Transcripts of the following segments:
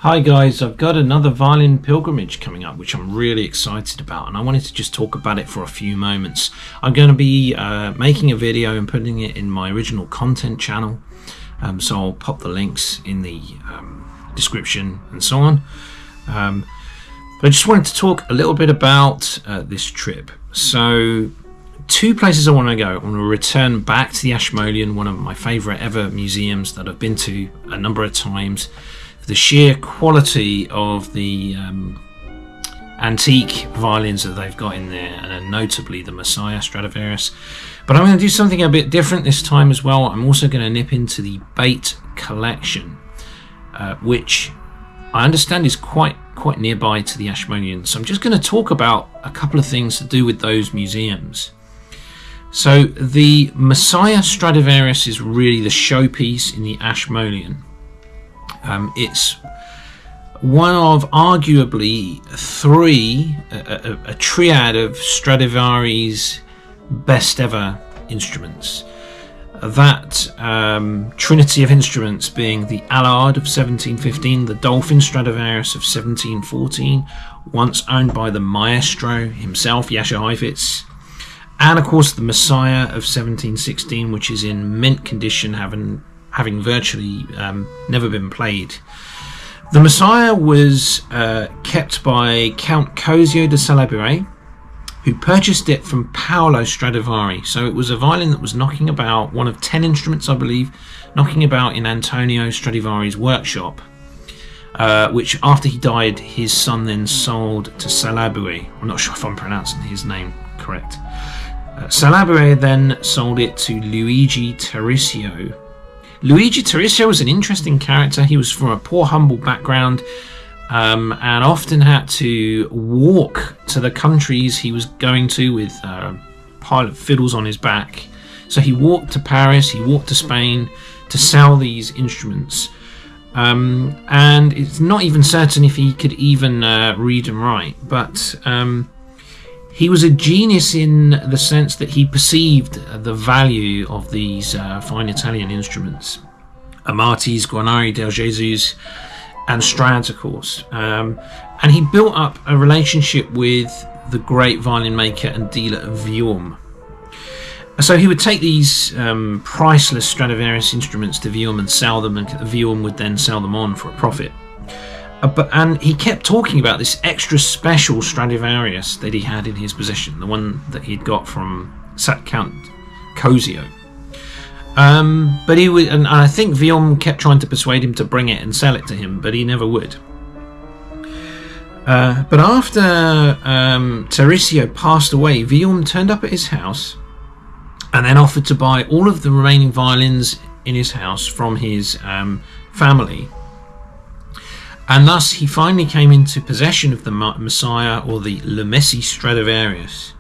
Hi guys, I've got another violin pilgrimage coming up which I'm really excited about, and I wanted to just talk about it for a few moments. I'm going to be making a video and putting it in my original content channel, so I'll pop the links in the description and so on. But I just wanted to talk a little bit about this trip. So two places I want to go. I want to return back to the Ashmolean, one of my favourite ever museums that I've been to a number of times. The sheer quality of the antique violins that they've got in there, and notably the Messiah Stradivarius. But I'm going to do something a bit different this time as well. I'm also going to nip into the Bate Collection, which I understand is quite nearby to the Ashmolean. So I'm just going to talk about a couple of things to do with those museums. So the Messiah Stradivarius is really the showpiece in the Ashmolean. It's one of arguably three, a triad of Stradivari's best ever instruments. That trinity of instruments being the Allard of 1715, the Dolphin Stradivarius of 1714, once owned by the maestro himself, Jascha Heifetz, and of course the Messiah of 1716, which is in mint condition, having virtually never been played. The Messiah was kept by Count Cosio de Salaberry, who purchased it from Paolo Stradivari. So it was a violin that was knocking about, one of 10 instruments I believe, knocking about in Antonio Stradivari's workshop, which after he died his son then sold to Salaberry. I'm not sure if I'm pronouncing his name correct. Salaberry then sold it to Luigi Tarisio. Luigi Tarisio was an interesting character. He was from a poor, humble background, and often had to walk to the countries he was going to with a pile of fiddles on his back. So he walked to Paris, he walked to Spain to sell these instruments. And it's not even certain if he could even read and write, but he was a genius in the sense that he perceived the value of these fine Italian instruments. Amatis, Guarneri del Jesus, and Strads, of course. And he built up a relationship with the great violin maker and dealer Violin. So he would take these priceless Stradivarius instruments to Violin and sell them, and Violin would then sell them on for a profit. And he kept talking about this extra special Stradivarius that he had in his possession, the one that he'd got from Count Cosio. But he would, and I think Violin kept trying to persuade him to bring it and sell it to him, but he never would. But after Tarisio passed away, Violin turned up at his house and then offered to buy all of the remaining violins in his house from his family. And thus he finally came into possession of the Messiah, or the Le Messi Stradivarius.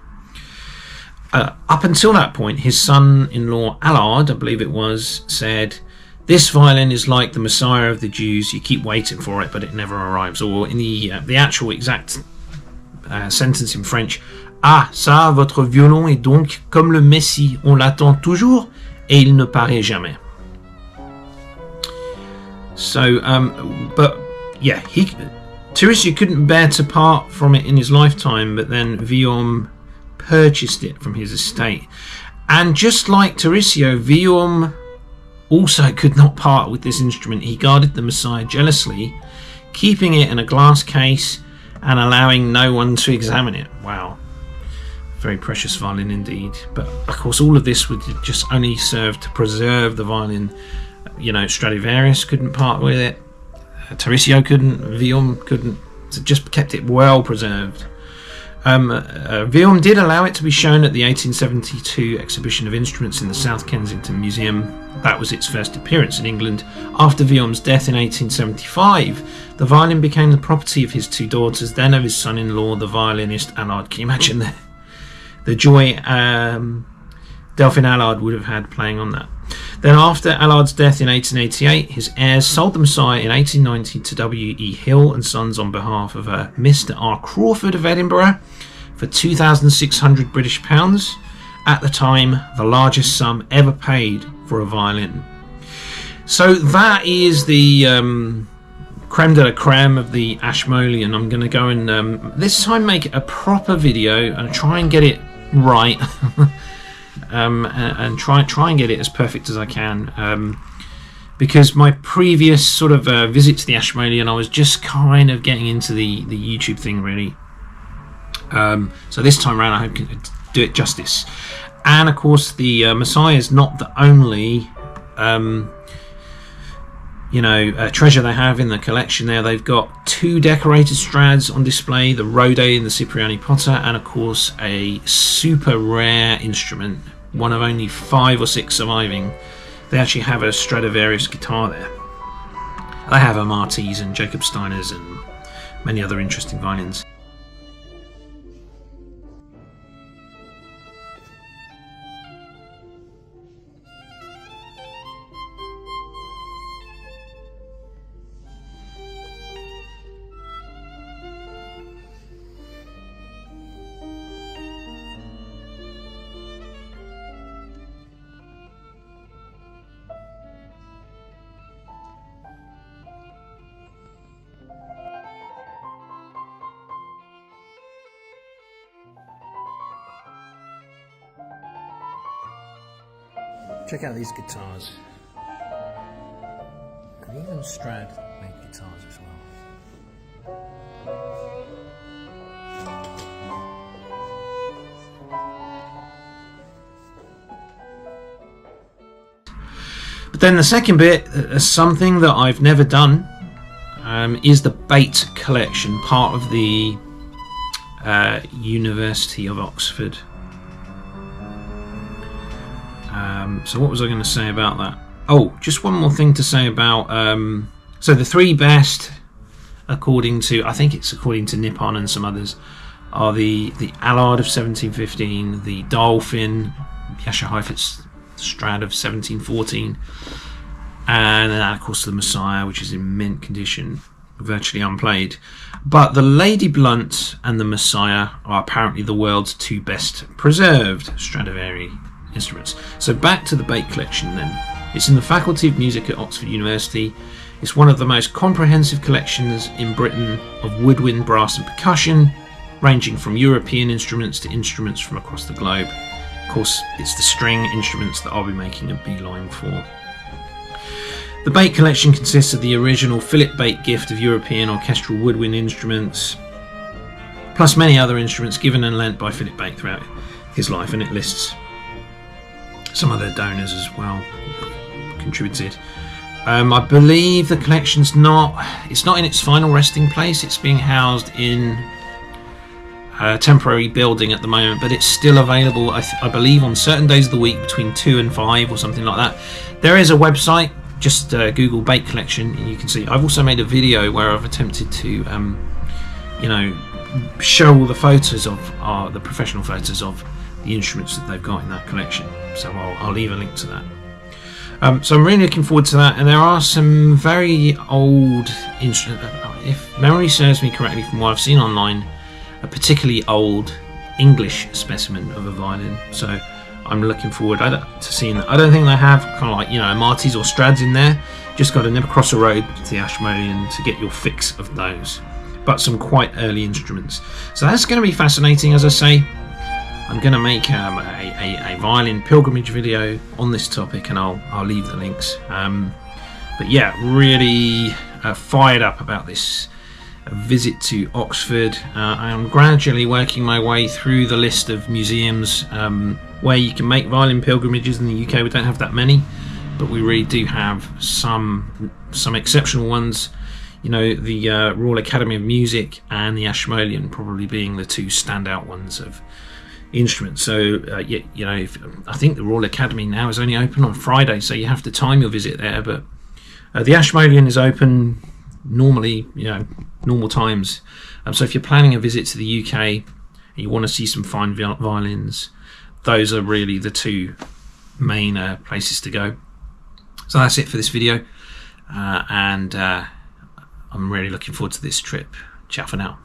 Up until that point, his son-in-law Allard, I believe it was, said, "This violin is like the Messiah of the Jews. You keep waiting for it, but it never arrives." Or in the actual exact sentence in French, "Ah, ça, votre violon est donc comme le Messie. On l'attend toujours et il ne paraît jamais." So, but yeah, Tarisio couldn't bear to part from it in his lifetime, but then Violin purchased it from his estate. And just like Tarisio, Violin also could not part with this instrument. He guarded the Messiah jealously, keeping it in a glass case and allowing no one to examine it. Wow. Very precious violin indeed. But of course all of this would just only serve to preserve the violin. You know, Stradivarius couldn't part with it. Tarisio couldn't, Violin couldn't, so just kept it well preserved. Violin did allow it to be shown at the 1872 exhibition of instruments in the South Kensington Museum. That was its first appearance in England. After Violin's death in 1875, the violin became the property of his two daughters, then of his son-in-law, the violinist Allard. Can you imagine the joy Delphine Allard would have had playing on that? Then after Allard's death in 1888, his heirs sold the Messiah in 1890 to W.E. Hill and Sons on behalf of Mr. R. Crawford of Edinburgh for £2,600 British, at the time the largest sum ever paid for a violin. So that is the creme de la creme of the Ashmolean. I'm going to go and this time make a proper video and try and get it right, and try and get it as perfect as I can. Because my previous sort of visit to the Ashmolean, I was just kind of getting into the YouTube thing really. So this time around I hope to do it justice. And of course the Messiah is not the only treasure they have in the collection there. They've got 2 decorated Strads on display, the Rode and the Cipriani Potter, and of course a super rare instrument, one of only 5 or 6 surviving. They actually have a Stradivarius guitar there. They have Amartis and Jakob Steiners and many other interesting violins. Check out these guitars. And even Strad made guitars as well. But then the second bit, something that I've never done, is the Bate Collection, part of the University of Oxford. So what was I going to say about that? Oh, just one more thing to say about so the 3 best, according to, I think it's according to Nippon and some others, are the Allard of 1715, the Dolphin, Yasha Heifetz Strad of 1714, and then of course the Messiah, which is in mint condition, virtually unplayed. But the Lady Blunt and the Messiah are apparently the world's 2 best preserved Stradivari instruments. So back to the Bate Collection then. It's in the Faculty of Music at Oxford University. It's one of the most comprehensive collections in Britain of woodwind, brass and percussion, ranging from European instruments to instruments from across the globe. Of course, it's the string instruments that I'll be making a beeline for. The Bate Collection consists of the original Philip Bate gift of European orchestral woodwind instruments, plus many other instruments given and lent by Philip Bate throughout his life, and it lists some of their donors as well contributed. I believe the collection's it's not in its final resting place. It's being housed in a temporary building at the moment, but it's still available, I believe, on certain days of the week between 2 and 5 or something like that. There is a website, just Google Bate Collection and you can see. I've also made a video where I've attempted to show all the photos of the professional photos of the instruments that they've got in that collection, so I'll leave a link to that. So I'm really looking forward to that, and there are some very old instruments, if memory serves me correctly from what I've seen online, a particularly old English specimen of a violin, so I'm looking forward to seeing that. I don't think they have kind of like Amartis or Strads in there, just got to nip across the road to the Ashmolean to get your fix of those, but some quite early instruments. So that's going to be fascinating. As I say, I'm going to make a violin pilgrimage video on this topic, and I'll leave the links. But yeah, really fired up about this visit to Oxford. I am gradually working my way through the list of museums where you can make violin pilgrimages in the UK. We don't have that many, but we really do have some exceptional ones. The Royal Academy of Music and the Ashmolean probably being the 2 standout ones of instruments. So I think the Royal Academy now is only open on Friday, so you have to time your visit there, but the Ashmolean is open normally, normal times. So if you're planning a visit to the UK and you want to see some fine violins, those are really the 2 main places to go. So that's it for this video, and I'm really looking forward to this trip. Ciao for now.